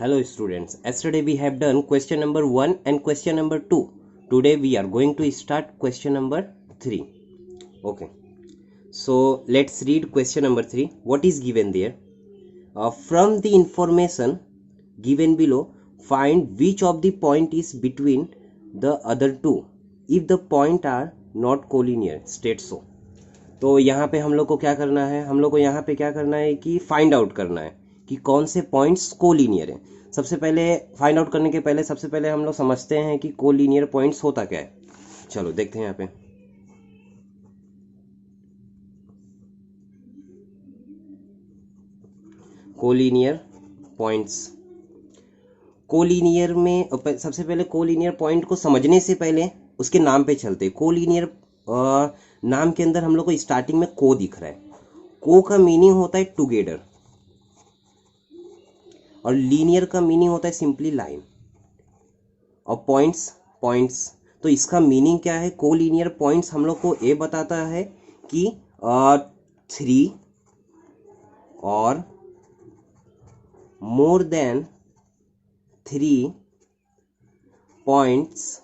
Hello students, yesterday we have done question number 1 and question number 2. Today we are going to start question number 3. Okay, so let's read question number 3. What is given there? From the information given below, find which of the point is between the other two. If the point are not collinear, state so. तो यहाँ पे हम लोग को क्या करना है, हम लोग को यहाँ पे क्या करना है कि फाइंड आउट करना है कि कौन से पॉइंट्स कोलिनियर हैं। सबसे पहले फाइंड आउट करने के पहले सबसे पहले हम लोग समझते हैं कि कोलिनियर पॉइंट्स होता क्या है। चलो देखते हैं यहाँ पे। कोलिनियर पॉइंट्स, कोलिनियर में सबसे पहले कोलिनियर पॉइंट को समझने से पहले उसके नाम पे चलते। कोलिनियर नाम के अंदर हम लोग को स्टार्टिंग में को दिख रहा है। को का मीनिंग होता है टुगेदर और लीनियर का मीनिंग होता है सिंपली लाइन और पॉइंट्स तो इसका मीनिंग क्या है? कोलिनियर पॉइंट्स हम लोग को ये बताता है कि 3 और मोर देन 3 पॉइंट्स।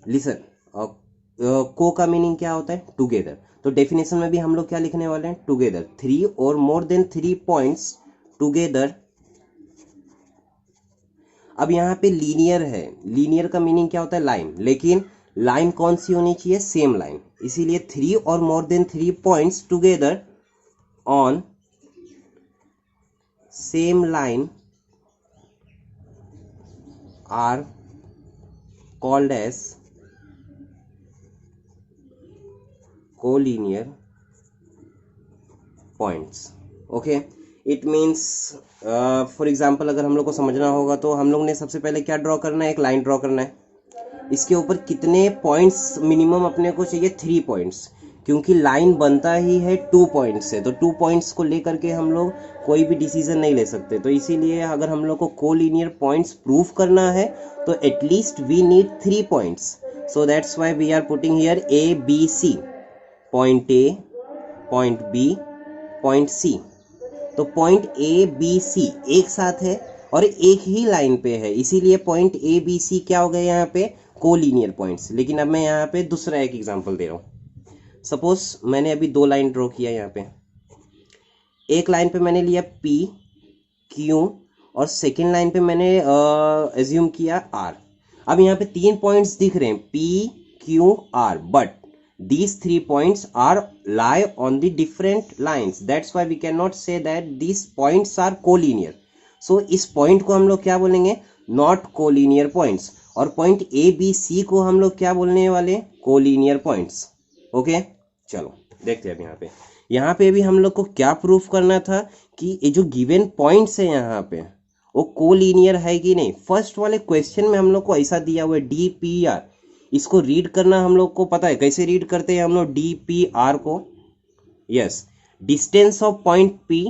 लिसन, को का मीनिंग क्या होता है? टुगेदर। तो डेफिनेशन में भी हम लोग क्या लिखने वाले हैं? टुगेदर। 3 और मोर देन 3 पॉइंट्स टुगेदर। अब यहाँ पे लीनियर है, लीनियर का मीनिंग क्या होता है? लाइन। लेकिन लाइन कौन सी होनी चाहिए? Same line. इसीलिए 3 और more than 3 points together on same line are called as collinear points. Okay, it means for example अगर हम लोग को समझना होगा तो हम लोग ने सबसे पहले क्या ड्रॉ करना है? एक लाइन ड्रॉ करना है। इसके ऊपर कितने पॉइंट्स मिनिमम अपने को चाहिए? 3 पॉइंट्स, क्योंकि लाइन बनता ही है 2 पॉइंट्स से। तो 2 पॉइंट्स को लेकर के हम लोग कोई भी डिसीजन नहीं ले सकते। तो इसीलिए अगर हम लोग को कोलिनियर पॉइंट्स प्रूव करना है तो एटलीस्ट वी नीड 3 पॉइंट्स। So that's why we are putting here A B C. Point A, point B, point C. तो पॉइंट ए बी सी एक साथ है और एक ही लाइन पे है, इसीलिए पॉइंट ए बी सी क्या हो गए यहाँ पे? Collinear points. लेकिन अब मैं यहाँ पे दूसरा एक एग्जांपल दे रहा हूँ। सपोज मैंने अभी 2 लाइन ड्रॉ किया यहाँ पे। एक लाइन पे मैंने लिया पी क्यू और सेकेंड लाइन पे मैंने एज्यूम किया आर। अब यहाँ पे 3 पॉइंट्स दिख रहे हैं, P Q R, but these 3 points are lie on the different lines. That's why we cannot say that these points are collinear. So इस point को हम लोग क्या बोलेंगे? Not collinear points. और point A, B, C को हम लोग क्या बोलने वाले? Collinear points. Okay? चलो देखते हैं अब यहाँ पे भी हम लोग को क्या प्रूफ करना था कि ये जो गिवन पॉइंट्स है यहाँ पे वो कोलिनियर है कि नहीं। फर्स्ट वाले क्वेश्चन में हम लोग को ऐसा दिया हुआ है डी पी आर। इसको रीड करना हम लोग को पता है, कैसे रीड करते हैं हम लोग डी पी आर को? Yes, distance of point P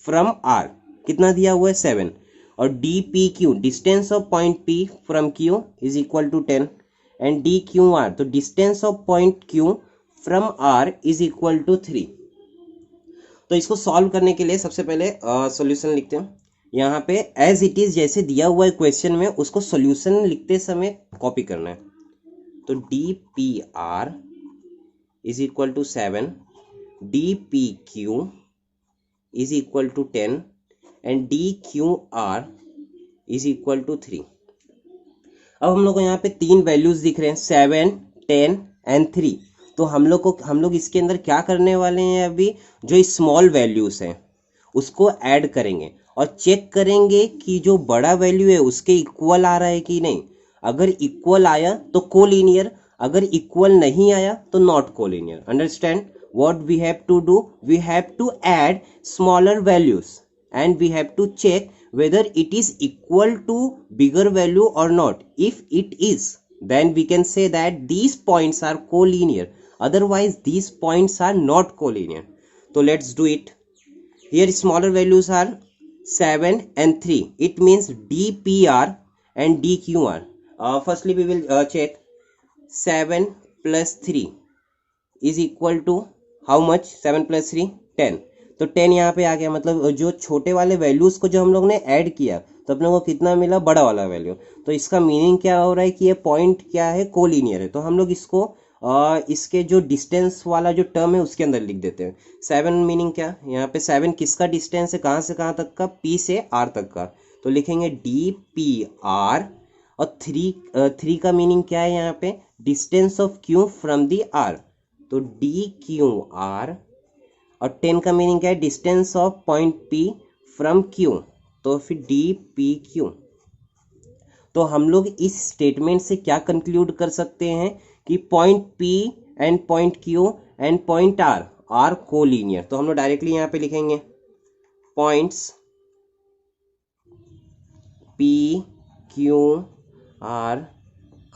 from R कितना दिया हुआ है? 7। और D P Q, distance of point P from Q is equal to 10। And D Q R, तो distance of point Q from R is equal to 3। तो इसको solve करने के लिए सबसे पहले सॉल्यूशन लिखते हैं यहाँ पे एज इट इज, जैसे दिया हुआ है क्वेश्चन में उसको सॉल्यूशन लिखते समय कॉपी करना है। तो D P R is equal to 7, D P Q is equal to 10 and D Q R is equal to 3। अब हम लोग को यहाँ पे 3 वैल्यूज दिख रहे हैं, 7, 10 एंड 3। तो हम लोग इसके अंदर क्या करने वाले हैं? अभी जो स्मॉल वैल्यूज हैं उसको ऐड करेंगे और चेक करेंगे कि जो बड़ा वैल्यू है उसके इक्वल आ रहा है कि नहीं। अगर इक्वल आया तो कोलिनियर, अगर इक्वल नहीं आया तो not collinear. Understand what we have to do? We have to add smaller values and we have to check whether it is equal to bigger value or not. If it is, then we can say that these points are collinear. Otherwise these points are not collinear. So let's do it. Here smaller values are 7 and 3. It means DPR and DQR. Firstly we will check 7 plus 3 is equal to how much? 7 plus 3 10. तो 10 यहाँ पे आ गया, मतलब जो छोटे वाले values को जो हम लोग ने ऐड किया तो अपने को कितना मिला, बड़ा वाला वैल्यू। तो इसका मीनिंग क्या हो रहा है कि ये पॉइंट क्या है, कोलिनियर है। तो हम लोग इसको इसके जो डिस्टेंस वाला जो टर्म है उसके अंदर लिख देते हैं। 7 मीनिंग क्या, यहाँ पे 7 किसका डिस्टेंस है, कहाँ से कहाँ तक का, P से R तक का। तो लिखेंगे DPR। और 3 का मीनिंग क्या है यहाँ पे, distance of Q from the R, तो DQR। और 10 का मीनिंग क्या है, distance of point P from Q, तो फिर DPQ। तो हम लोग इस स्टेटमेंट से क्या कंक्लूड कर सकते हैं कि point P and point Q and point R are collinear. तो हम लोग डायरेक्टली यहाँ पे लिखेंगे points P Q R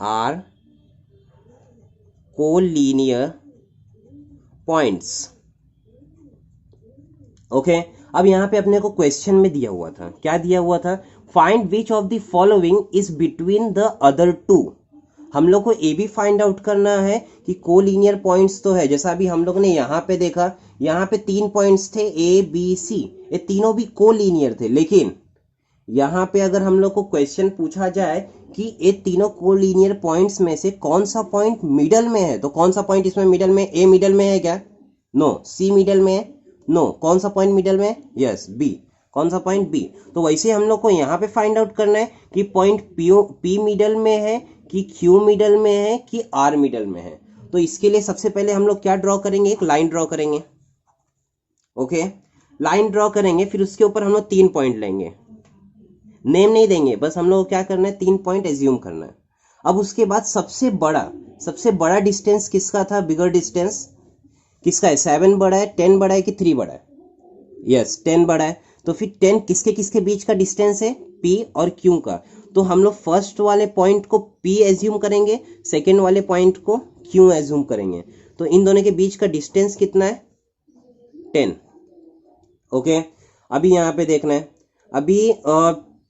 are collinear points. Okay, अब यहाँ पे अपने को क्वेश्चन में दिया हुआ था, क्या दिया हुआ था, find which of the following is between the other two. हम लोग को ये भी फाइंड आउट करना है कि कोलिनियर पॉइंट्स तो है, जैसा अभी हम लोग ने यहाँ पे देखा, यहाँ पे 3 पॉइंट्स थे ABC, ये तीनों भी कोलिनियर थे। लेकिन यहाँ पे अगर हम लोग को क्वेश्चन पूछा जाए कि ये तीनों कोलिनियर पॉइंट्स में से कौन सा पॉइंट मिडल में है, तो कौन सा पॉइंट इसमें मिडल में, ए मिडल में है क्या, नो। C मिडल में है, नो। कौन सा पॉइंट मिडल में है, यस, B। कौन सा पॉइंट, B। तो वैसे हम लोग को यहाँ पे फाइंड आउट करना है कि पॉइंट P मिडल में है कि Q मिडल में है कि R मिडल में है। तो इसके लिए सबसे पहले हम लोग क्या ड्रॉ करेंगे, एक लाइन ड्रॉ करेंगे। ओके, लाइन ड्रॉ करेंगे, फिर उसके ऊपर हम लोग 3 पॉइंट लेंगे, नेम नहीं देंगे, बस हम लोग को क्या करना है, 3 पॉइंट एज्यूम करना है। अब उसके बाद सबसे बड़ा डिस्टेंस किसका था, बिगर डिस्टेंस किसका है, 7 बड़ा है, 10 बड़ा है कि 3 बड़ा है, यस 10 बड़ा है। तो फिर 10 किसके किसके बीच का डिस्टेंस है, P और Q का। तो हम लोग फर्स्ट वाले पॉइंट को P एज्यूम करेंगे, सेकेंड वाले पॉइंट को Q एज्यूम करेंगे। तो इन दोनों के बीच का डिस्टेंस कितना है, 10। ओके, अभी यहाँ पे देखना है, अभी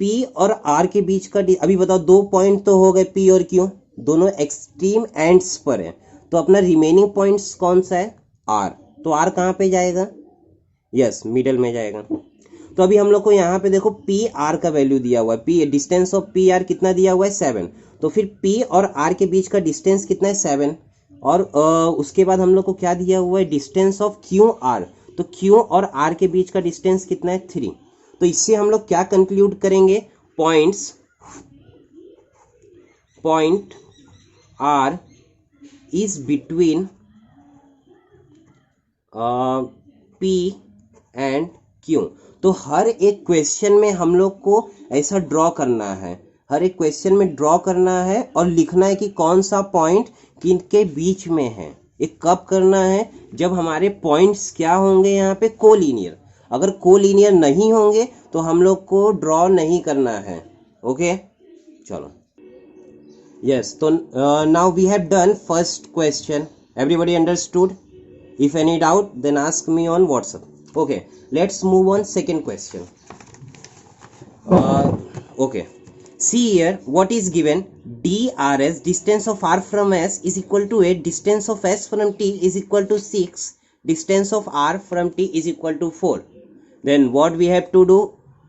P और R के बीच का अभी बताओ, 2 पॉइंट तो हो गए P और Q, दोनों एक्सट्रीम एंड्स पर है। तो अपना रिमेनिंग पॉइंट्स कौन सा है, R। तो R कहाँ पे जाएगा, यस मिडल में जाएगा। तो अभी हम लोग को यहाँ पे देखो पी आर का वैल्यू दिया हुआ है, P distance of P R कितना दिया हुआ है, 7। तो फिर पी और आर के बीच का डिस्टेंस कितना है, 7। और उसके बाद हम लोग को क्या दिया हुआ है, डिस्टेंस ऑफ क्यू आर। तो क्यू और आर के बीच का डिस्टेंस कितना है, 3। तो इससे हम लोग क्या कंक्लूड करेंगे, point R is between P and Q। तो हर एक क्वेश्चन में हम लोग को ऐसा ड्रॉ करना है, हर एक क्वेश्चन में ड्रॉ करना है और लिखना है कि कौन सा पॉइंट किनके बीच में है। ये कब करना है, जब हमारे पॉइंट्स क्या होंगे यहाँ पे, कोलिनियर। अगर कोलिनियर नहीं होंगे तो हम लोग को ड्रॉ नहीं करना है। ओके, चलो, यस। तो now we have done first question, everybody understood? If any doubt, then ask me on WhatsApp. Okay, let's move on second question. Okay, see here what is given, DRS, distance of R from S is equal to 8, distance of S from T is equal to 6, distance of R from T is equal to 4. Then what we have to do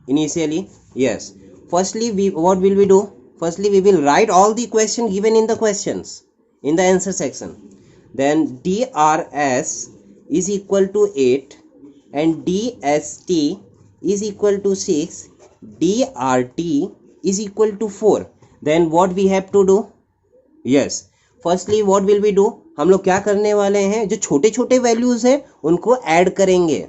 initially? Yes, firstly what will we do? Firstly we will write all the question given in the questions in the answer section. Then DRS is equal to 8 and DST is equal to 6, DRT is equal to 4. Then what we have to do? Yes, firstly what will we do? हम लोग क्या करने वाले हैं, जो छोटे छोटे values हैं उनको ऐड करेंगे।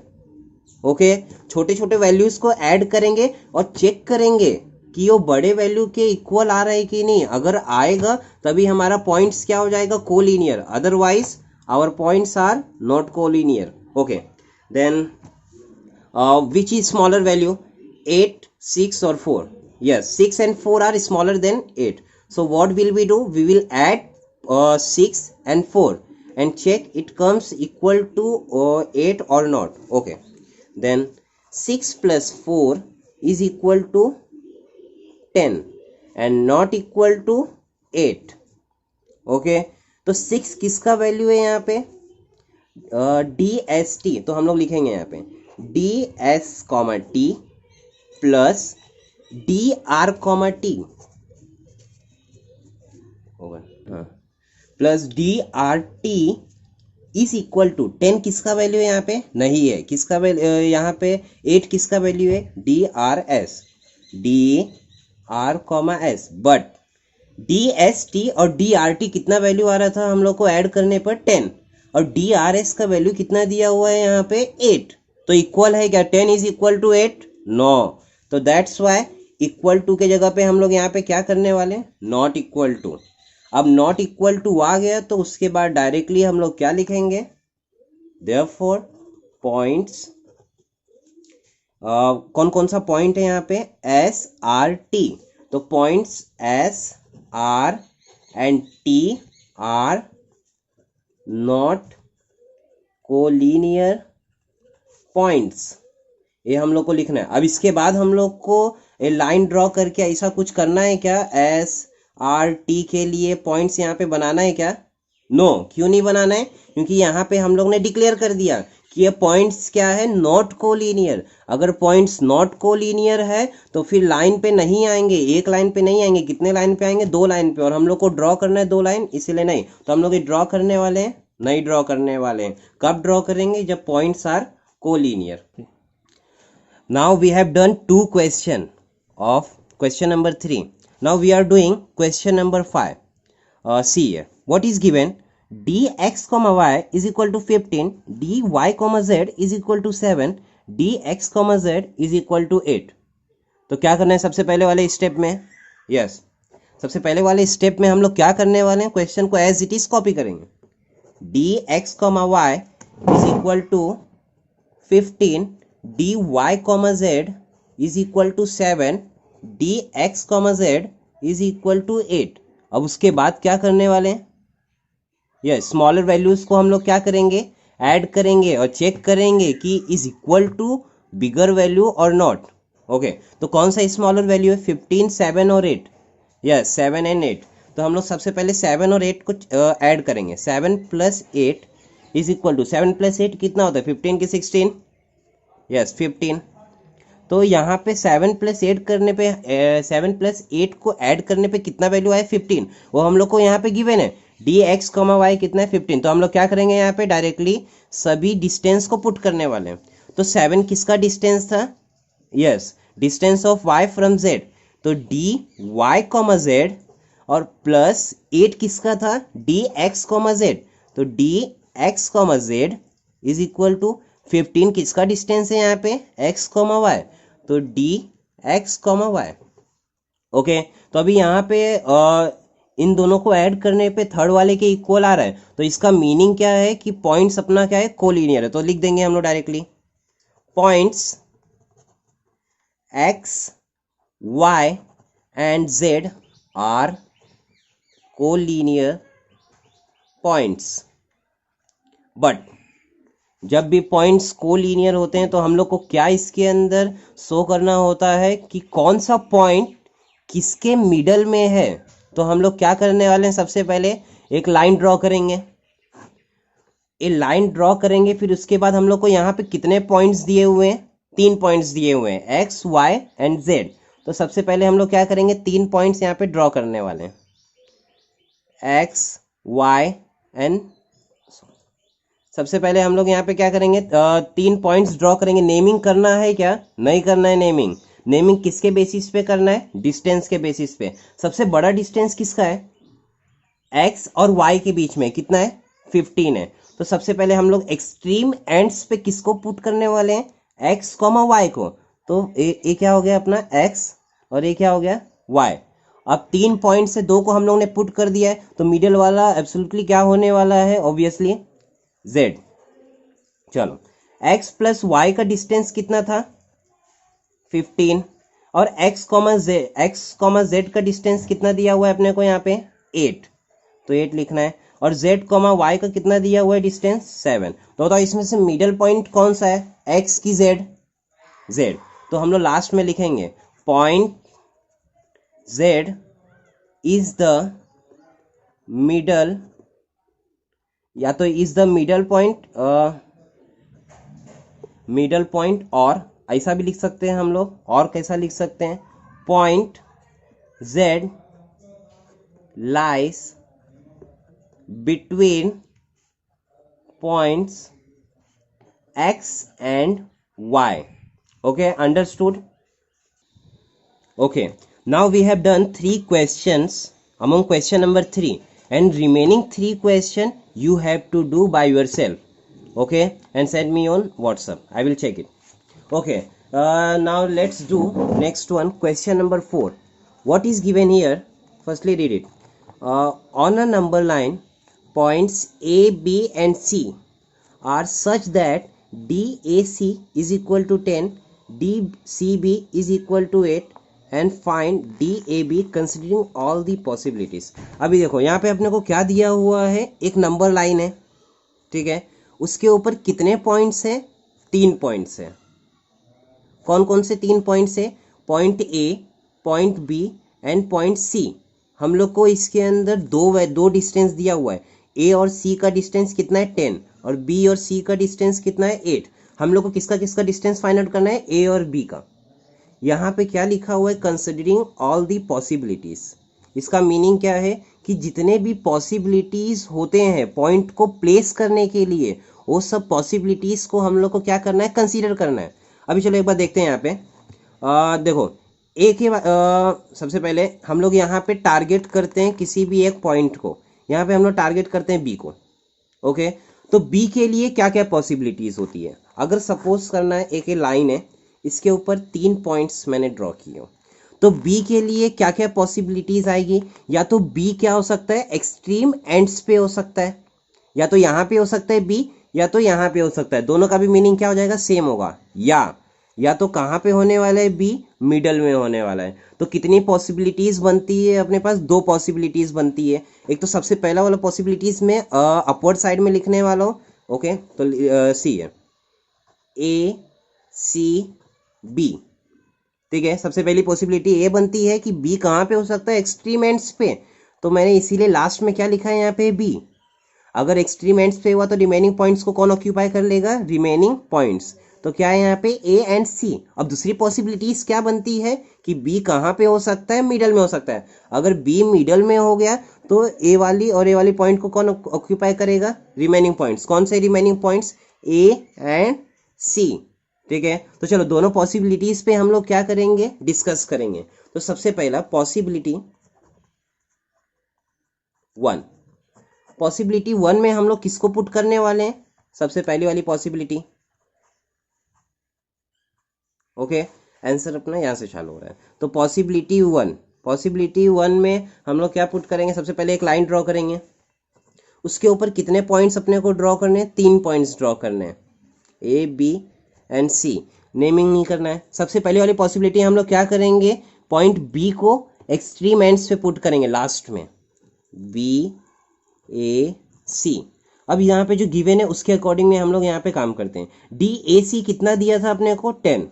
ओके, छोटे छोटे वैल्यूज को ऐड करेंगे और चेक करेंगे कि वो बड़े वैल्यू के इक्वल आ रहा है कि नहीं। अगर आएगा तभी हमारा पॉइंट्स क्या हो जाएगा, collinear, otherwise our points are not collinear. Okay, then which is smaller value, 8, 6 और 4? Yes, 6 and 4 are smaller than 8. So what will we do, we will add 6 and 4 and check it comes equal to 8 or not. Okay, then 6 plus 4 is equal to 10 and not equal to 8. Okay, तो 6 किसका value है यहाँ पे, DST। तो हम लोग लिखेंगे यहाँ पे D S comma T plus D R comma T होगा, हाँ, plus D R T is equal to 10 किसका वैल्यू है यहाँ पे, नहीं है, किसका वैल्यू यहाँ पे 8 किसका वैल्यू है, D R S, D R comma S, but D S T और डी आर टी कितना वैल्यू आ रहा था हम लोग को ऐड करने पर 10, और डी आर एस का वैल्यू कितना दिया हुआ है यहाँ पे 8, तो इक्वल है क्या, 10 इज इक्वल टू 8, नो, तो दैट्स वाई इक्वल टू के जगह पे हम लोग यहाँ पे क्या करने वाले, नॉट इक्वल टू। अब नॉट इक्वल टू आ गया तो उसके बाद डायरेक्टली हम लोग क्या लिखेंगे, देयरफॉर पॉइंट्स, कौन कौन सा पॉइंट है यहाँ पे, एस आर टी, तो points S R and T R not collinear points, ये हम लोग को लिखना है। अब इसके बाद हम लोग को लाइन ड्रॉ करके ऐसा कुछ करना है क्या, एस आर टी के लिए पॉइंट्स यहाँ पे बनाना है क्या, नो, क्यों नहीं बनाना है, क्योंकि यहाँ पे हम लोग ने डिक्लेयर कर दिया कि ये पॉइंट्स क्या है, नॉट कोलिनियर। अगर पॉइंट्स नॉट कोलिनियर है तो फिर लाइन पे नहीं आएंगे, एक लाइन पे नहीं आएंगे, कितने लाइन पे आएंगे, 2 लाइन पे, और हम लोग को ड्रॉ करना है 2 लाइन, इसीलिए नहीं, तो हम लोग ये ड्रॉ करने वाले हैं, नहीं ड्रॉ करने वाले हैं। कब ड्रॉ करेंगे, जब points are collinear. Now we have done 2 question of question number 3. Now we are doing question number 5. See here, what is given, dx comma y is equal to 15, dy comma z is equal to 7, dx comma z is equal to 8. तो क्या करना है सबसे पहले वाले step में, yes, सबसे पहले वाले स्टेप में हम लोग क्या करने वाले हैं, क्वेश्चन को एज इट इज कॉपी करेंगे, dx comma y is equal to 15, dy comma z is equal to 7, D X comma Z is equal to 8। अब उसके बाद क्या करने वाले हैं, ये स्मॉलर वैल्यूज को हम लोग क्या करेंगे, ऐड करेंगे और चेक करेंगे कि is equal to bigger value और नॉट। ओके, तो कौन सा स्मॉलर वैल्यू है, 15, 7 और 8, यस 7 एंड 8, तो हम लोग सबसे पहले 7 और 8 को ऐड करेंगे, 7 plus 8 is equal to, 7 plus 8 कितना होता है, 15 की 16, यस 15, तो यहाँ पे 7 प्लस 8 करने पे 7 प्लस 8 को ऐड करने पे कितना वैल्यू आया, 15, वो हम लोग को यहाँ पे गिवन है, डी एक्स कॉमा वाई कितना है 15, तो हम लोग क्या करेंगे यहाँ पे डायरेक्टली सभी डिस्टेंस को पुट करने वाले हैं। तो 7 किसका डिस्टेंस था, yes distance of Y from Z, तो डी वाई कॉमा जेड, और प्लस 8 किसका था, डी एक्स कॉमा जेड, तो D X comma Z is equal to 15 किसका डिस्टेंस है यहाँ पे, एक्स कॉमा वाई, तो D X comma Y. Okay, तो अभी यहाँ पे इन दोनों को ऐड करने पे थर्ड वाले के इक्वल आ रहा है, तो इसका मीनिंग क्या है कि पॉइंट्स अपना क्या है, कोलिनियर है, तो लिख देंगे हम लोग directly, points X Y and Z are collinear points. But जब भी पॉइंट्स कोलिनियर होते हैं तो हम लोग को क्या इसके अंदर शो करना होता है कि कौन सा पॉइंट किसके मिडल में है। तो हम लोग क्या करने वाले हैं, सबसे पहले एक लाइन ड्रॉ करेंगे, ये लाइन ड्रॉ करेंगे, फिर उसके बाद हम लोग को यहाँ पे कितने पॉइंट्स दिए हुए हैं, 3 पॉइंट्स दिए हुए हैं, एक्स वाई एंड जेड। तो सबसे पहले हम लोग क्या करेंगे, 3 पॉइंट्स यहाँ पे ड्रॉ करने वाले हैं, एक्स वाई एंड, सबसे पहले हम लोग यहाँ पे क्या करेंगे, 3 पॉइंट्स ड्रॉ करेंगे। नेमिंग करना है क्या, नहीं करना है नेमिंग, नेमिंग किसके बेसिस पे करना है, डिस्टेंस के बेसिस पे। सबसे बड़ा डिस्टेंस किसका है, एक्स और वाई के बीच में कितना है, 15 है, तो सबसे पहले हम लोग एक्सट्रीम एंड्स पे किसको पुट करने वाले हैं, एक्स कॉमा वाई को, तो ये क्या हो गया अपना एक्स और ये क्या हो गया वाई। अब 3 पॉइंट से 2 को हम लोग ने पुट कर दिया है, तो मिडिल वाला एब्सोल्युटली क्या होने वाला है, ऑब्वियसली z। चलो x प्लस वाई का डिस्टेंस कितना था, 15, और x कॉमा z का डिस्टेंस कितना दिया हुआ है अपने को यहाँ पे 8, तो 8 लिखना है, और z कॉमा वाई का कितना दिया हुआ है डिस्टेंस 7। तो बताओ इसमें से मिडिल पॉइंट कौन सा है, x की z, तो हम लोग लास्ट में लिखेंगे point z is the middle, या तो is the middle point, middle point, और ऐसा भी लिख सकते हैं हम लोग, और कैसा लिख सकते हैं, point Z lies between points X and Y. Okay, understood? Okay, now we have done 3 questions among question number 3, and remaining 3 question you have to do by yourself. Okay, and send me on WhatsApp. I will check it. Okay, now let's do next one, question number 4. What is given here? Firstly read it. On a number line, points A, B and C are such that DAC is equal to 10, DCB is equal to 8 and find DAB considering all the possibilities. अभी देखो यहाँ पे अपने को क्या दिया हुआ है, एक नंबर लाइन है, ठीक है, उसके ऊपर कितने पॉइंट्स हैं, 3 पॉइंट्स हैं. कौन कौन से 3 पॉइंट्स है, point A, point B and point C. हम लोग को इसके अंदर दो डिस्टेंस दिया हुआ है. ए और सी का डिस्टेंस कितना है, 10, और बी और सी का डिस्टेंस कितना है, 8. हम लोग को किसका किसका डिस्टेंस फाइंड आउट करना है, ए और बी का. यहाँ पे क्या लिखा हुआ है, कंसिडरिंग ऑल दी पॉसिबिलिटीज. इसका मीनिंग क्या है कि जितने भी पॉसिबिलिटीज होते हैं पॉइंट को प्लेस करने के लिए, वो सब पॉसिबिलिटीज को हम लोग को क्या करना है, कंसीडर करना है. अभी चलो एक बार देखते हैं यहाँ पे. देखो एक ही सबसे पहले हम लोग यहाँ पे टारगेट करते हैं किसी भी एक पॉइंट को. यहाँ पे हम लोग टारगेट करते हैं बी को. ओके, तो बी के लिए क्या क्या पॉसिबिलिटीज होती है. अगर सपोज करना है एक लाइन है, इसके ऊपर 3 पॉइंट्स मैंने ड्रॉ किए हो, तो बी के लिए क्या क्या पॉसिबिलिटीज आएगी. या तो बी क्या हो सकता है, एक्सट्रीम एंड्स पे हो सकता है, या तो यहाँ पे हो सकता है बी, या तो यहाँ पे हो सकता है. दोनों का भी मीनिंग क्या हो जाएगा, सेम होगा. या तो कहाँ पे होने वाला है, बी मिडल में होने वाला है. तो कितनी पॉसिबिलिटीज बनती है अपने पास, 2 पॉसिबिलिटीज बनती है. एक तो सबसे पहला वाला पॉसिबिलिटीज में अपवर्ड साइड में लिखने वाला हूँ. ओके, तो सी है, ए सी बी. ठीक है, सबसे पहली पॉसिबिलिटी ए बनती है कि बी कहाँ पे हो सकता है, एक्सट्रीम एंड्स पे. तो मैंने इसीलिए लास्ट में क्या लिखा है यहाँ पे, बी. अगर एक्सट्रीम एंड्स पे हुआ तो रिमेनिंग पॉइंट्स को कौन ऑक्यूपाई कर लेगा, रिमेनिंग पॉइंट्स. तो क्या है यहाँ पे, ए एंड सी. अब दूसरी पॉसिबिलिटीज क्या बनती है कि बी कहाँ पे हो सकता है, मिडल में हो सकता है. अगर बी मिडल में हो गया तो ए वाली पॉइंट को कौन ऑक्यूपाई करेगा, रिमेनिंग पॉइंट्स. कौन से रिमेनिंग पॉइंट्स, ए एंड सी. ठीक है, तो चलो दोनों पॉसिबिलिटीज पे हम लोग क्या करेंगे, डिस्कस करेंगे. तो सबसे पहला पॉसिबिलिटी 1. पॉसिबिलिटी 1 में हम लोग किसको पुट करने वाले हैं, सबसे पहली वाली पॉसिबिलिटी. ओके, आंसर अपना यहाँ से चालू हो रहा है. तो पॉसिबिलिटी 1 में हम लोग क्या पुट करेंगे, सबसे पहले एक लाइन ड्रॉ करेंगे. उसके ऊपर कितने पॉइंट्स अपने को ड्रॉ करने हैं, 3 पॉइंट्स ड्रॉ करने हैं, A B and C. Naming नहीं करना है. सबसे पहले वाली पॉसिबिलिटी हम लोग क्या करेंगे, पॉइंट बी को एक्सट्रीम एंड्स पे पुट करेंगे लास्ट में, बी ए सी. अब यहाँ पे जो गिवन है उसके अकॉर्डिंग में हम लोग यहाँ पे काम करते हैं. डी ए सी कितना दिया था अपने को, 10.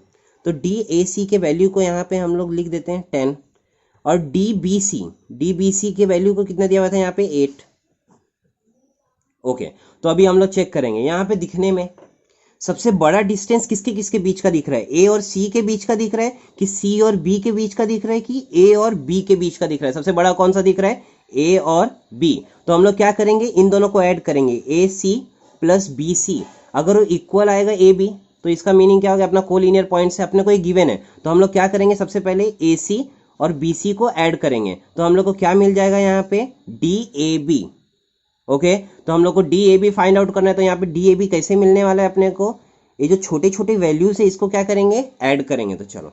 तो डी ए सी के वैल्यू को यहाँ पे हम लोग लिख देते हैं 10. और डी बी सी के वैल्यू को कितना दिया हुआ था यहाँ पे, 8. ओके, तो अभी हम लोग चेक करेंगे. यहाँ पे दिखने में सबसे बड़ा डिस्टेंस किसके किसके बीच का दिख रहा है, ए और सी के बीच का दिख रहा है, कि सी और बी के बीच का दिख रहा है, कि ए और बी के बीच का दिख रहा है. सबसे बड़ा कौन सा दिख रहा है, ए और बी. तो हम लोग क्या करेंगे, इन दोनों को ऐड करेंगे, ए सी प्लस बी सी. अगर वो इक्वल आएगा ए बी, तो इसका मीनिंग क्या होगा, अपना कोलिनियर पॉइंट से अपने को एक गिवन है. तो हम लोग क्या करेंगे, सबसे पहले ए सी और बी सी को ऐड करेंगे. तो हम लोग को क्या मिल जाएगा यहाँ पे, डी ए बी. ओके, तो हम लोग को D A B find out करना है. तो यहाँ पे डी ए बी कैसे मिलने वाला है अपने को, ये जो छोटे छोटे वैल्यूज है इसको क्या करेंगे, ऐड करेंगे. तो चलो,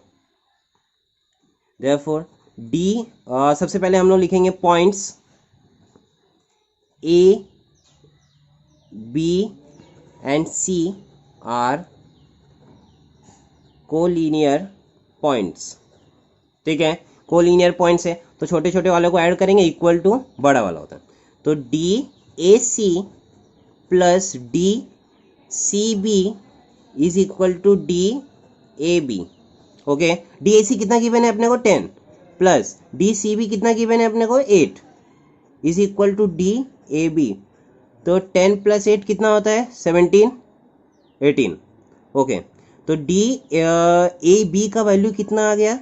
देयरफॉर डी सबसे पहले हम लोग लिखेंगे points A B and C are collinear points. ठीक है, कोलिनियर पॉइंट्स है तो छोटे छोटे वालों को ऐड करेंगे, इक्वल टू बड़ा वाला होता है. तो D A C plus D C B is equal to D A B. Okay, D A C कितना गिवन है अपने को, 10, प्लस डी सी बी कितना गिवन है अपने को, 8, is equal to D A B. तो 10 प्लस 8 कितना होता है, 17, 18. ओके, तो डी ए बी का वैल्यू कितना आ गया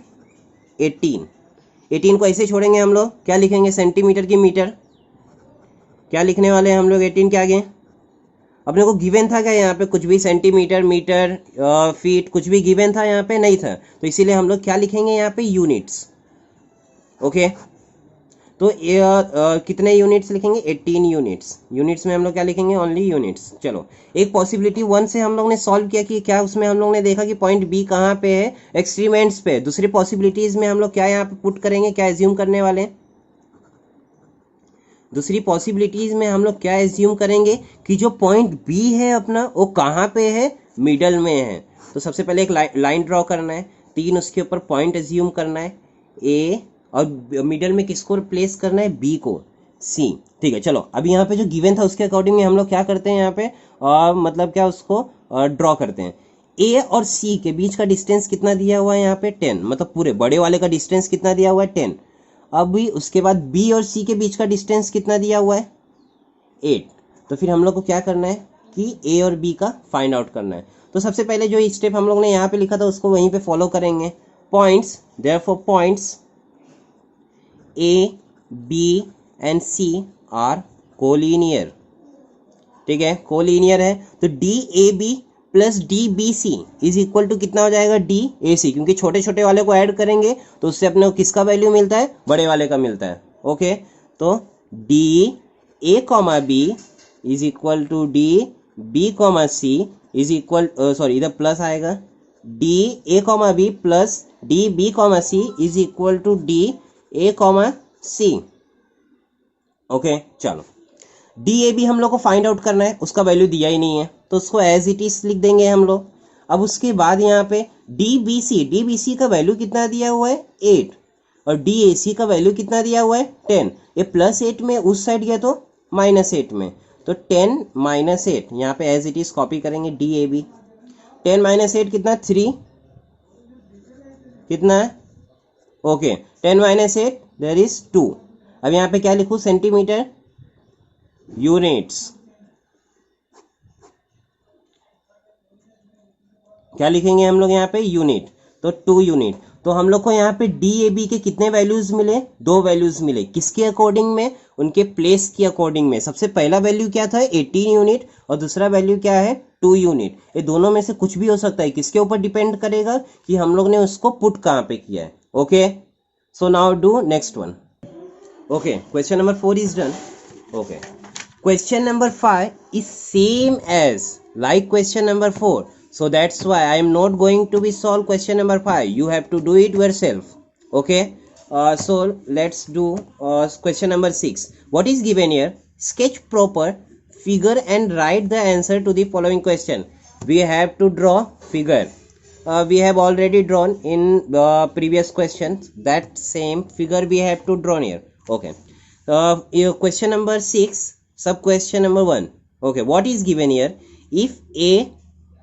18। 18 को ऐसे छोड़ेंगे हम लोग, क्या लिखेंगे सेंटीमीटर की मीटर, क्या लिखने वाले हैं हम लोग 18 के आगे। अपने को गिवन था क्या यहाँ पे कुछ भी, सेंटीमीटर मीटर फीट कुछ भी गिवन था यहाँ पे नहीं था, तो इसीलिए हम लोग क्या लिखेंगे यहाँ पे यूनिट्स। ओके तो कितने यूनिट्स लिखेंगे 18 यूनिट्स। यूनिट्स में हम लोग क्या लिखेंगे ओनली यूनिट्स। चलो एक पॉसिबिलिटी 1 से हम लोग ने सॉल्व किया कि क्या उसमें हम लोग ने देखा कि पॉइंट बी कहाँ पे है, एक्सट्रीम एंड्स पे। दूसरी पॉसिबिलिटीज में हम लोग क्या यहाँ पे पुट करेंगे, क्या एज्यूम करने वाले हैं, दूसरी पॉसिबिलिटीज में हम लोग क्या एज्यूम करेंगे कि जो पॉइंट बी है अपना वो कहाँ पे है, मिडल में है। तो सबसे पहले एक लाइन ड्रॉ करना है, 3 उसके ऊपर पॉइंट एज्यूम करना है ए, और मिडल में किसको प्लेस करना है, बी को, सी। ठीक है चलो अभी यहाँ पे जो गिवन था उसके अकॉर्डिंग हम लोग क्या करते हैं यहाँ पे मतलब क्या उसको ड्रॉ करते हैं। ए और सी के बीच का डिस्टेंस कितना दिया हुआ है यहाँ पे 10, मतलब पूरे बड़े वाले का डिस्टेंस कितना दिया हुआ है 10। अभी उसके बाद बी और सी के बीच का डिस्टेंस कितना दिया हुआ है 8। तो फिर हम लोग को क्या करना है कि ए और बी का फाइंड आउट करना है। तो सबसे पहले जो स्टेप हम लोग ने यहाँ पे लिखा था उसको वहीं पे फॉलो करेंगे। Points, therefore points A B and C are collinear. ठीक है कोलिनियर है, तो D A B plus D B C is equal to कितना हो जाएगा डी ए सी, क्योंकि छोटे छोटे वाले को ऐड करेंगे तो उससे अपने को किसका वैल्यू मिलता है, बड़े वाले का मिलता है। ओके तो D A comma B is equal to D B comma C is equal, sorry इधर प्लस आएगा, D A comma B plus D B comma C is equal to D A comma C. Okay चलो D A B हम लोग को find out करना है, उसका value दिया ही नहीं है तो उसको एज इट इज लिख देंगे हम लोग। अब उसके बाद यहाँ पे डी बी सी का वैल्यू कितना दिया हुआ है 8, और डी ए सी का वैल्यू कितना दिया हुआ है 10। ये +8 में उस साइड गया तो -8 में, तो 10 -8 यहाँ पे एज इट इज कॉपी करेंगे डी ए बी। 10 - 8 कितना 3, कितना है ओके 10 - 8 देयर इज 2। अब यहाँ पे क्या लिखूँ सेंटीमीटर, यूनिट्स, क्या लिखेंगे हम लोग यहाँ पे यूनिट, तो 2 यूनिट। तो हम लोग को यहाँ पे डी ए बी के कितने वैल्यूज मिले, 2 वैल्यूज मिले, किसके अकॉर्डिंग में, उनके प्लेस के अकॉर्डिंग में। सबसे पहला वैल्यू क्या था 18 यूनिट और दूसरा वैल्यू क्या है 2 यूनिट। ये दोनों में से कुछ भी हो सकता है, किसके ऊपर डिपेंड करेगा कि हम लोग ने उसको पुट कहाँ पे किया है। Okay so now do next one. Okay question number 4 is done. Okay question number 5 is same as like question number 4, so that's why I am not going to be solve question number 5, you have to do it yourself. Okay so let's do question number 6. What is given here, sketch proper figure and write the answer to the following question. We have to draw figure, we have already drawn in previous questions, that same figure we have to draw here. Okay question number 6 sub question number 1. Okay what is given here, if a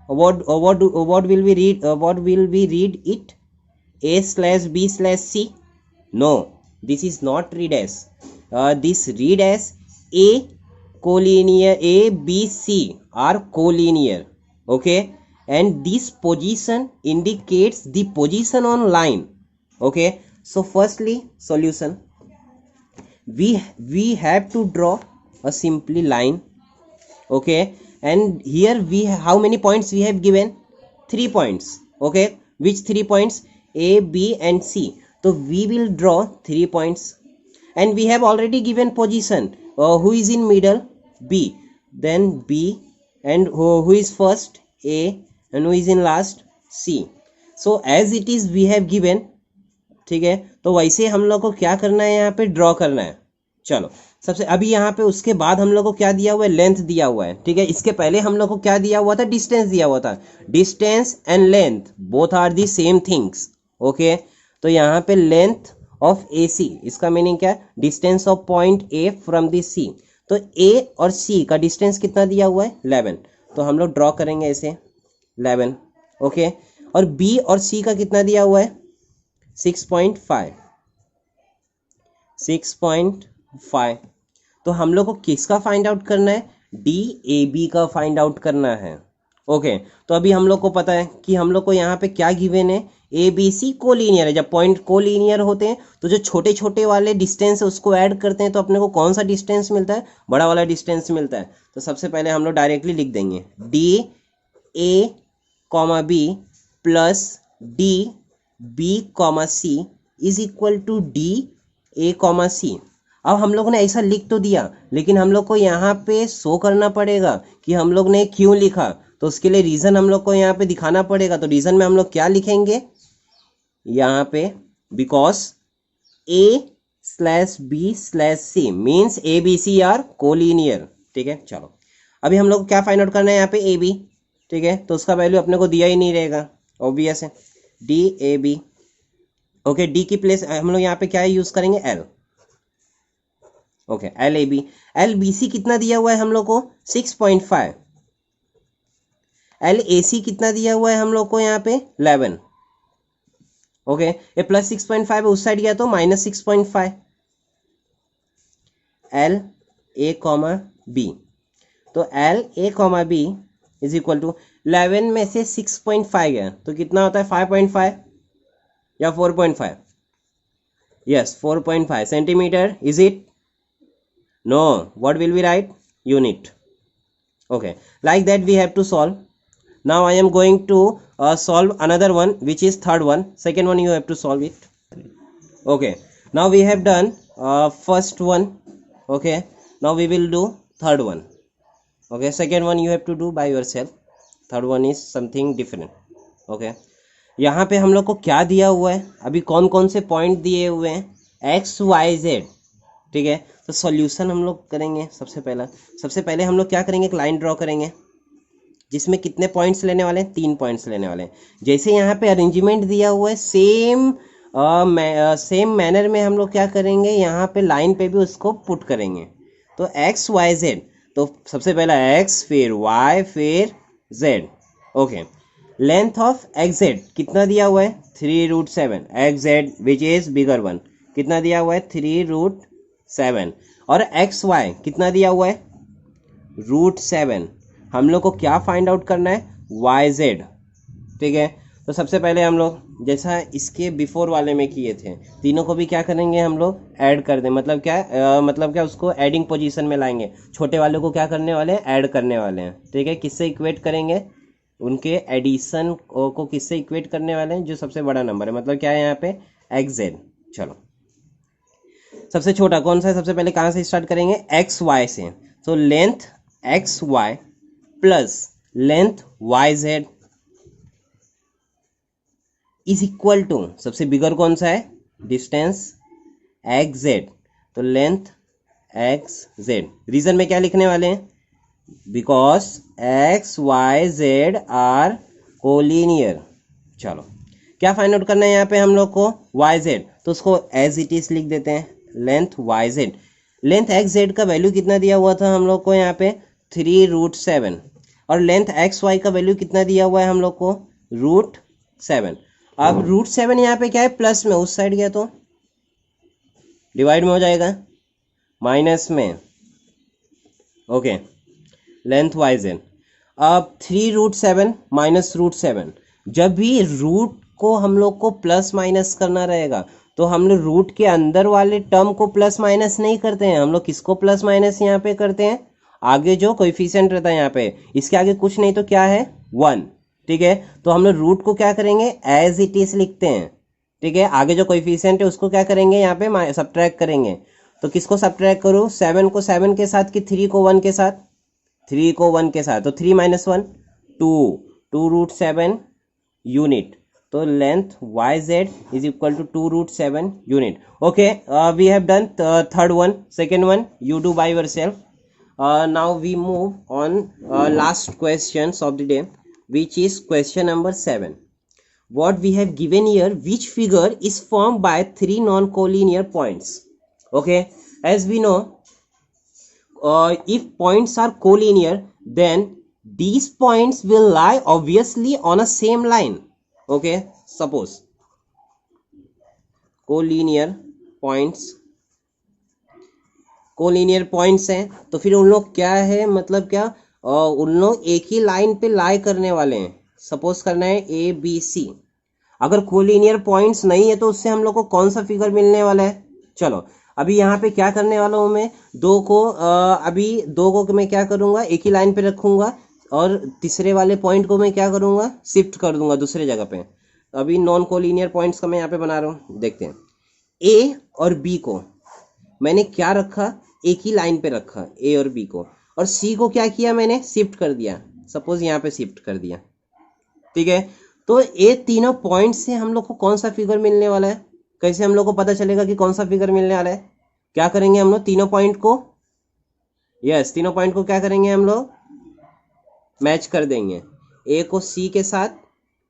what will we read, what will we read it, a/b/c, no this is not read as, this read as a collinear, a b c are collinear. Okay and this position indicates the position on line. Okay so firstly solution, we have to draw a simply line. Okay and here we how many points we have given, 3 points. Okay which 3 points, a b and c, so we will draw 3 points and we have already given position, who is in middle b, then b, and who is first a, and who is in last c. so as it is we have given. ठीक है तो वैसे हम लोग को क्या करना है, यहाँ पे ड्रॉ करना है। चलो सबसे अभी यहाँ पे उसके बाद हम लोग को क्या दिया हुआ है, लेंथ दिया हुआ है। ठीक है इसके पहले हम लोग को क्या दिया हुआ था, डिस्टेंस दिया हुआ था। Distance and length both are the same things. Okay तो यहाँ पे लेंथ ऑफ ए सी, इसका मीनिंग क्या है, distance of point A from the C. तो ए और सी का डिस्टेंस कितना दिया हुआ है 11, तो हम लोग ड्रॉ करेंगे ऐसे 11। ओके और बी और सी का कितना दिया हुआ है 6.5, 6.5। तो हम लोग को किसका फाइंड आउट करना है, डी ए बी का फाइंड आउट करना है। ओके, तो अभी हम लोग को पता है कि हम लोग को यहाँ पे क्या गिवन है, ए बी सी कोलीनियर है। जब पॉइंट कोलीनियर होते हैं तो जो छोटे छोटे वाले डिस्टेंस है उसको ऐड करते हैं तो अपने को कौन सा डिस्टेंस मिलता है, बड़ा वाला डिस्टेंस मिलता है। तो सबसे पहले हम लोग डायरेक्टली लिख देंगे D A comma B plus D B comma C is equal to D A comma C. अब हम लोग ने ऐसा लिख तो दिया, लेकिन हम लोग को यहाँ पे शो करना पड़ेगा कि हम लोग ने क्यों लिखा, तो उसके लिए रीज़न हम लोग को यहाँ पे दिखाना पड़ेगा। तो रीज़न में हम लोग क्या लिखेंगे यहाँ पे, because A slash B slash C means A B C are collinear. ठीक है, चलो अभी हम लोग को क्या फाइंड आउट करना है यहाँ पे, ए बी। ठीक है, तो उसका वैल्यू अपने को दिया ही नहीं रहेगा, ऑब्वियस है, D A B. Okay, D की प्लेस हम लोग यहाँ पे क्या यूज़ करेंगे, L. Okay, L A B. L B C कितना दिया हुआ है हम लोग को, 6.5। एल ए सी कितना दिया हुआ है हम लोग को यहाँ पे, 11। ओके, ये प्लस 6.5 है, उस साइड गया तो minus 6.5। L A comma B, तो L A comma B is equal to 11 में से 6.5 गया तो कितना होता है, 5.5 या 4.5, yes 4.5 centimetre. Is it, no, what will we write, unit। okay, like that we have to solve. Now I am going to solve another one, which is third one. Second one you have to solve it. Okay, now we have done first one. Okay, now we will do third one. Okay, second one you have to do by yourself, third one is something different. Okay, यहाँ पे हम लोग को क्या दिया हुआ है, अभी कौन कौन से पॉइंट दिए हुए हैं, एक्स वाई जेड। ठीक है, तो सॉल्यूशन हम लोग करेंगे। सबसे पहले हम लोग क्या करेंगे, एक लाइन ड्रॉ करेंगे जिसमें कितने पॉइंट्स लेने वाले हैं, 3 पॉइंट्स लेने वाले हैं। जैसे यहाँ पे अरेंजमेंट दिया हुआ है सेम मैनर में हम लोग क्या करेंगे, यहाँ पे लाइन पे भी उसको पुट करेंगे। तो एक्स वाई जेड, तो सबसे पहला एक्स फिर वाई फिर Z. Okay, length of x Z कितना दिया हुआ है, 3√7। X Z which is bigger one कितना दिया हुआ है, 3√7। और एक्स वाई कितना दिया हुआ है, √7। हम लोग को क्या फाइंड आउट करना है, वाई जेड। ठीक है, तो सबसे पहले हम लोग जैसा इसके बिफोर वाले में किए थे, तीनों को भी क्या करेंगे हम लोग, ऐड कर दें। मतलब क्या उसको एडिंग पोजीशन में लाएंगे। छोटे वाले को क्या करने वाले हैं, ऐड करने वाले हैं। ठीक है, किससे इक्वेट करेंगे, उनके एडिशन को किससे इक्वेट करने वाले हैं, जो सबसे बड़ा नंबर है। मतलब क्या है यहाँ पे, एक्स जेड। चलो सबसे छोटा कौन सा है, सबसे पहले कहाँ से स्टार्ट करेंगे, एक्स वाई से। तो length X Y plus length Y Z is equal to, सबसे बिगर कौन सा है, डिस्टेंस एक्स जेड, तो लेंथ एक्स जेड। रीजन में क्या लिखने वाले हैं, because X Y Z are collinear. चलो क्या फाइंड आउट करना है यहाँ पे हम लोग को, वाई जेड, तो उसको एज इट इज लिख देते हैं, length Y Z. Length X Z का वैल्यू कितना दिया हुआ था हम लोग को यहाँ पे, 3√7। और लेंथ एक्स वाई का वैल्यू कितना दिया हुआ है हम लोग को, √7। अब √7 यहाँ पे क्या है, प्लस में, उस साइड गया तो डिवाइड में हो जाएगा, माइनस में। Okay, length Y Z. अब 3√7 माइनस √7, जब भी रूट को हम लोग को प्लस माइनस करना रहेगा तो हम लोग रूट के अंदर वाले टर्म को प्लस माइनस नहीं करते हैं, हम लोग किसको प्लस माइनस यहाँ पे करते हैं, आगे जो कोएफिशिएंट रहता है यहाँ पे, इसके आगे कुछ नहीं तो क्या है, 1। ठीक है, तो हम लोग रूट को क्या करेंगे, एज इट इज लिखते हैं। ठीक है, आगे जो कोएफिशिएंट है उसको क्या करेंगे, यहाँ पे सब्ट्रैक्ट करेंगे। तो किसको सब्ट्रैक्ट करूँ, 7 को 7 के साथ कि 3 को 1 के साथ, 3 को 1 के साथ, तो 3 - 1 2√7 यूनिट। तो length Y Z is equal to 2√7 unit. Okay, we have done third one. Second one you do by yourself. Now we move on last questions of the day, which is question number 7. What we have given here, which figure is formed by 3 non-collinear points. Okay, as we know, if points are collinear, then these points will lie obviously on a same line. Okay, suppose collinear points हैं तो फिर उन लोग क्या है, मतलब क्या और उन लोग एक ही लाइन पे लाई करने वाले हैं। सपोज करना है ए बी सी। अगर कोलिनियर पॉइंट्स नहीं है तो उससे हम लोग को कौन सा फिगर मिलने वाला है? चलो अभी यहाँ पे क्या करने वाला हूँ मैं, अभी दो को मैं क्या करूँगा, एक ही लाइन पे रखूँगा और तीसरे वाले पॉइंट को मैं क्या करूँगा, शिफ्ट कर दूंगा दूसरे जगह पे। अभी नॉन कोलिनियर पॉइंट्स का मैं यहाँ पे बना रहा हूँ, देखते हैं। ए और बी को मैंने क्या रखा, एक ही लाइन पे रखा ए और बी को, और सी को क्या किया मैंने, शिफ्ट कर दिया। सपोज यहाँ पे शिफ्ट कर दिया, ठीक है। तो ये तीनों पॉइंट से हम लोग को कौन सा फिगर मिलने वाला है? कैसे हम लोग को पता चलेगा कि कौन सा फिगर मिलने वाला है? क्या करेंगे हम लोग, तीनों पॉइंट को, यस तीनों पॉइंट को क्या करेंगे हम लोग, मैच कर देंगे। ए को सी के साथ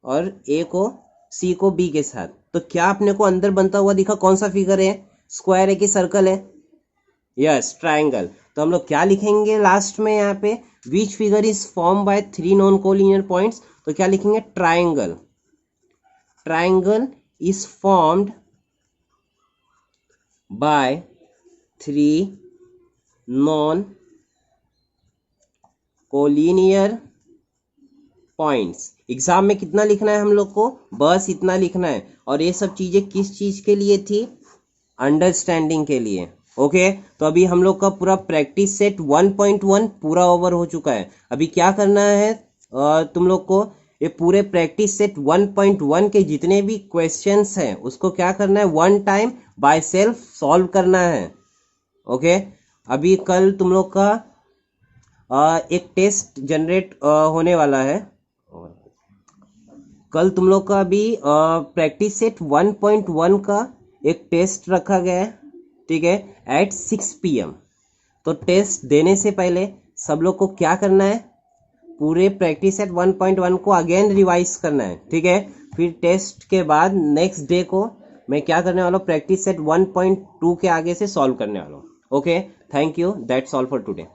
और ए को सी को बी के साथ। तो क्या अपने को अंदर बनता हुआ दिखा, कौन सा फिगर है, स्क्वायर है कि सर्कल है? Yes triangle. तो हम लोग क्या लिखेंगे लास्ट में यहाँ पे, which figure is form by 3 non collinear points. तो क्या लिखेंगे, triangle. Triangle is formed by 3 non collinear points. Exam में कितना लिखना है हम लोग को, बस इतना लिखना है। और ये सब चीजें किस चीज के लिए थी, अंडरस्टैंडिंग के लिए। ओके तो अभी हम लोग का पूरा प्रैक्टिस सेट 1.1 पूरा ओवर हो चुका है। अभी क्या करना है तुम लोग को, ये पूरे प्रैक्टिस सेट 1.1 के जितने भी क्वेश्चंस हैं उसको क्या करना है, one time by self solve करना है। ओके अभी कल तुम लोग का एक टेस्ट जनरेट होने वाला है। कल तुम लोग का अभी प्रैक्टिस सेट 1.1 का एक टेस्ट रखा गया है, ठीक है, एट 6 PM। तो टेस्ट देने से पहले सब लोग को क्या करना है, पूरे प्रैक्टिस सेट 1.1 को अगेन रिवाइज करना है, ठीक है। फिर टेस्ट के बाद नेक्स्ट डे को मैं क्या करने वाला हूँ, प्रैक्टिस सेट 1.2 के आगे से सॉल्व करने वाला हूँ। Okay thank you, that's all for today.